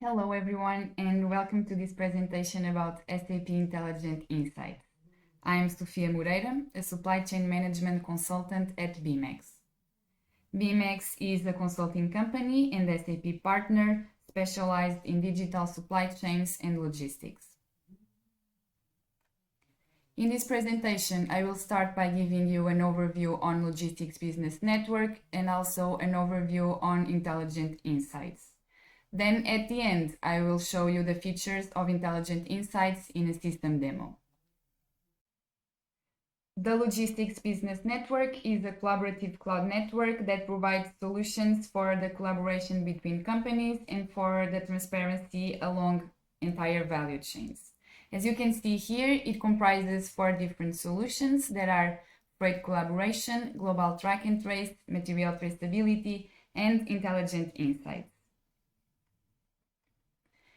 Hello everyone and welcome to this presentation about SAP Intelligent Insights. I am Sofia Moreira, a supply chain management consultant at BMX. BMX is a consulting company and SAP partner specialized in digital supply chains and logistics. In this presentation, I will start by giving you an overview on Logistics Business Network and also an overview on Intelligent Insights. Then at the end, I will show you the features of Intelligent Insights in a system demo. The Logistics Business Network is a collaborative cloud network that provides solutions for the collaboration between companies and for the transparency along entire value chains. As you can see here, it comprises 4 different solutions that are freight collaboration, global track and trace, material traceability, and Intelligent Insights.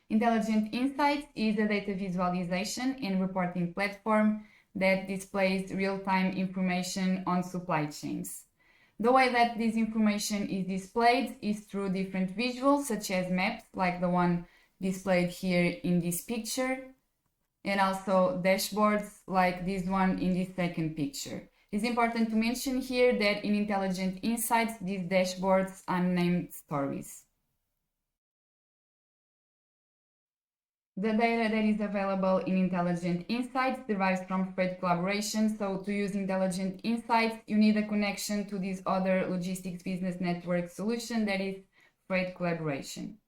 Intelligent Insights is a data visualization and reporting platform that displays real-time information on supply chains. The way that this information is displayed is through different visuals, such as maps, like the one displayed here in this picture, and also dashboards, like this one in this second picture. It's important to mention here that in Intelligent Insights, these dashboards are named stories. The data that is available in Intelligent Insights derives from freight collaboration, so to use Intelligent Insights, you need a connection to this other Logistics Business Network solution that is freight collaboration.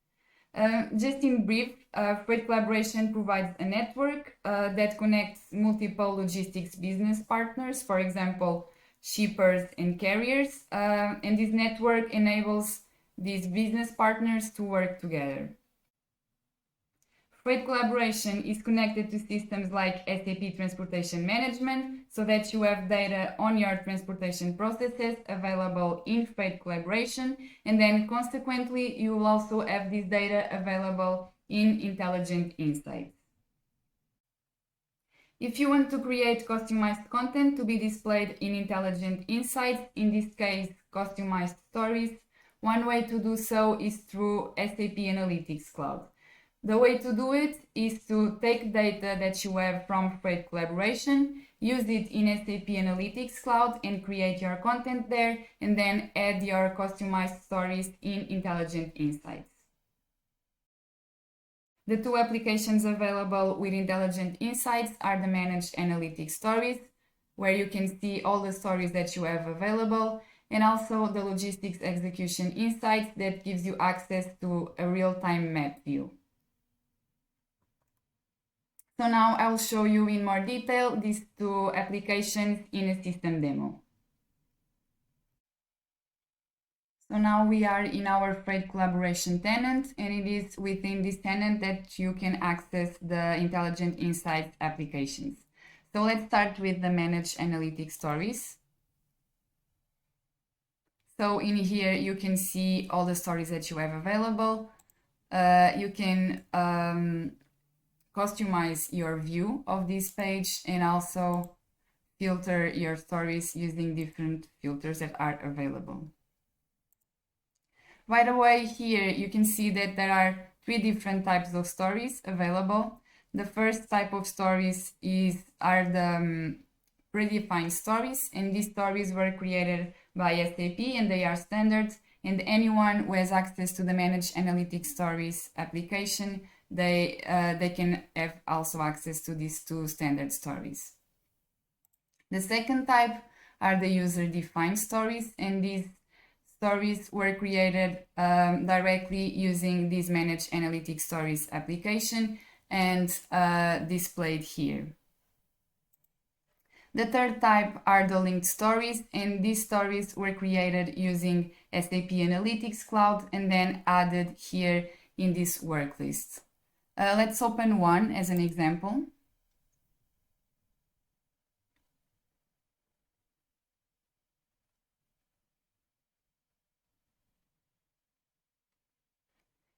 Just in brief, freight collaboration provides a network that connects multiple logistics business partners, for example, shippers and carriers, and this network enables these business partners to work together. Freight collaboration is connected to systems like SAP Transportation Management so that you have data on your transportation processes available in freight collaboration, and then consequently you will also have this data available in Intelligent Insights. If you want to create customized content to be displayed in Intelligent Insights, in this case customized stories, one way to do so is through SAP Analytics Cloud. The way to do it is to take data that you have from freight collaboration, use it in SAP Analytics Cloud and create your content there, and then add your customized stories in Intelligent Insights. The 2 applications available with Intelligent Insights are the Managed Analytics Stories, where you can see all the stories that you have available, and also the Logistics Execution Insights that gives you access to a real-time map view. So now I will show you in more detail these 2 applications in a system demo. So now we are in our freight collaboration tenant, and it is within this tenant that you can access the Intelligent Insights applications. So let's start with the Managed Analytics Stories. So in here you can see all the stories that you have available. You can customize your view of this page and also filter your stories using different filters that are available. Right away here you can see that there are 3 different types of stories available. The first type of stories are the predefined stories, and these stories were created by SAP and they are standards, and anyone who has access to the Managed Analytics Stories application, they can have also access to these 2 standard stories. The second type are the user-defined stories, and these stories were created directly using this Managed Analytics Stories application and displayed here. The third type are the linked stories, and these stories were created using SAP Analytics Cloud and then added here in this work list. Let's open one as an example.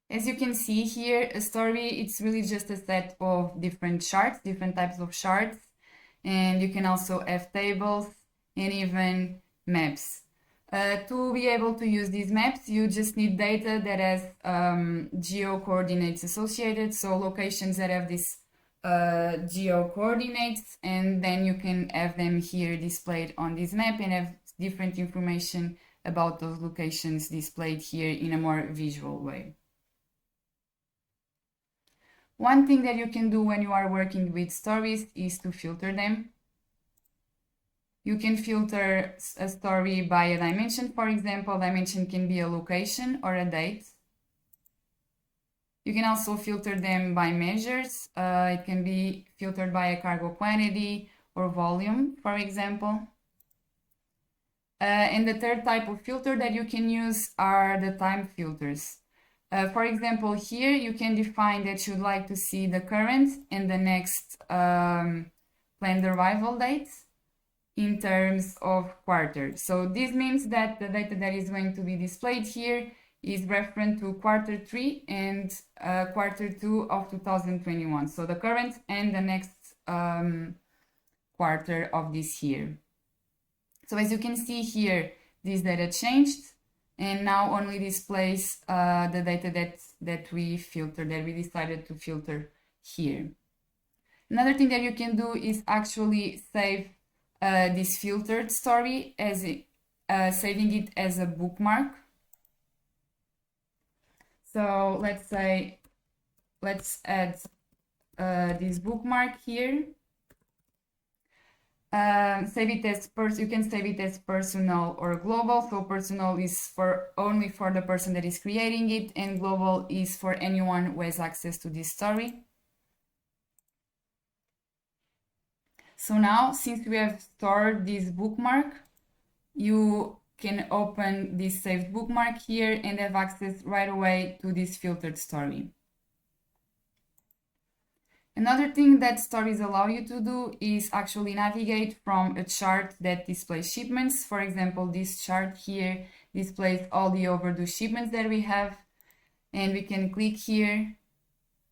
As you can see here, a story, it's really just a set of different charts, different types of charts, and you can also have tables and even maps. To be able to use these maps, you just need data that has geo coordinates associated, so locations that have this geo coordinates, and then you can have them here displayed on this map and have different information about those locations displayed here in a more visual way. One thing that you can do when you are working with stories is to filter them. You can filter a story by a dimension. For example, dimension can be a location or a date. You can also filter them by measures. It can be filtered by a cargo quantity or volume, for example. And the third type of filter that you can use are the time filters. For example, here you can define that you'd like to see the current and the next planned arrival dates in terms of quarter. So this means that the data that is going to be displayed here is referent to quarter 3 and quarter 2 of 2021. So the current and the next quarter of this year. So as you can see here, this data changed and now only displays the data that we filtered, that we decided to filter here. Another thing that you can do is actually save this filtered story as saving it as a bookmark. So let's add this bookmark here. Save it as you can save it as personal or global. So personal is only for the person that is creating it, and global is for anyone who has access to this story. So now, since we have stored this bookmark, you can open this saved bookmark here and have access right away to this filtered story. Another thing that stories allow you to do is actually navigate from a chart that displays shipments. For example, this chart here displays all the overdue shipments that we have, and we can click here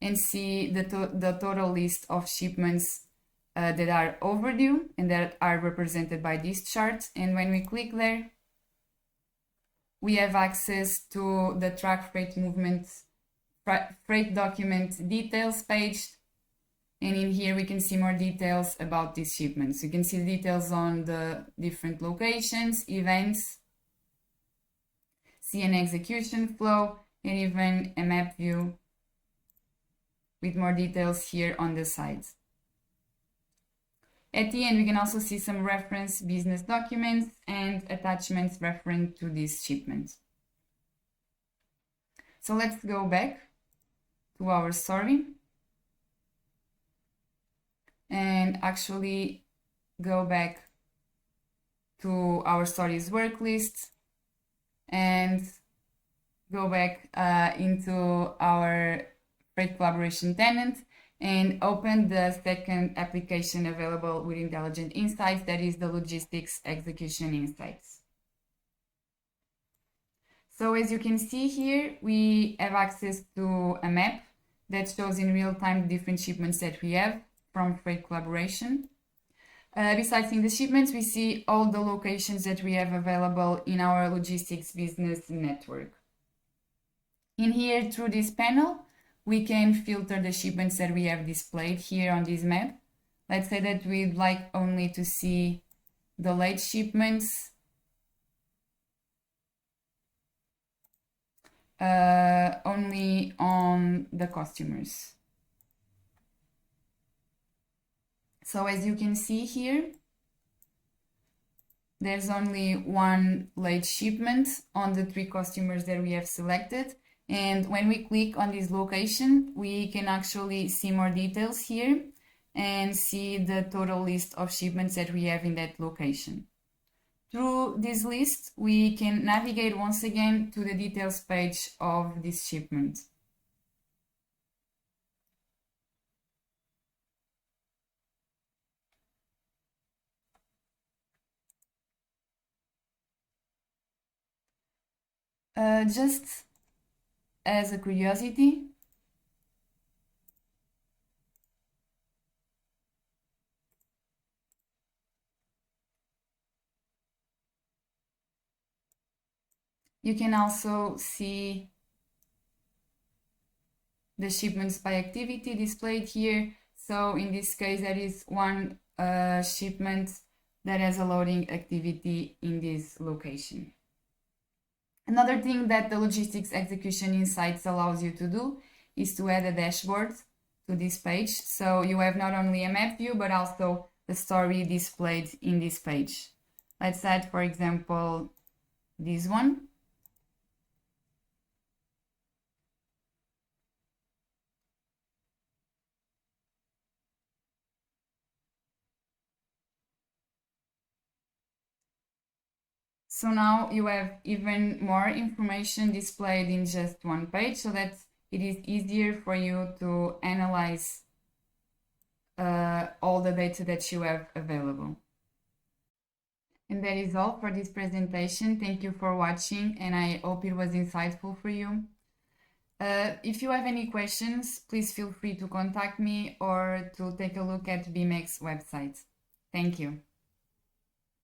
and see the total list of shipments that are overdue and that are represented by this chart. And when we click there, we have access to the track freight movements, freight document details page. And in here, we can see more details about these shipments. You can see details on the different locations, events, see an execution flow, and even a map view with more details here on the sides. At the end, we can also see some reference business documents and attachments referring to these shipments. So let's go back to our story and actually go back to our stories work list and go back into our freight collaboration tenant and open the second application available with Intelligent Insights, that is the Logistics Execution Insights. So as you can see here, we have access to a map that shows in real time the different shipments that we have from freight collaboration. Besides seeing the shipments, we see all the locations that we have available in our Logistics Business Network. In here, through this panel, we can filter the shipments that we have displayed here on this map. Let's say that we'd like only to see the late shipments, only on the customers. So as you can see here, there's only one late shipment on the 3 customers that we have selected. And when we click on this location, we can actually see more details here and see the total list of shipments that we have in that location. Through this list, we can navigate once again to the details page of this shipment. Just as a curiosity, You can also see the shipments by activity displayed here. So in this case, there is one shipment that has a loading activity in this location. Another thing that the Logistics Execution Insights allows you to do is to add a dashboard to this page. So you have not only a map view, but also the story displayed in this page. Let's add, for example, this one. So now you have even more information displayed in just one page, so that it is easier for you to analyze all the data that you have available. And that is all for this presentation. Thank you for watching, and I hope it was insightful for you. If you have any questions, please feel free to contact me or to take a look at BMEC's website. Thank you.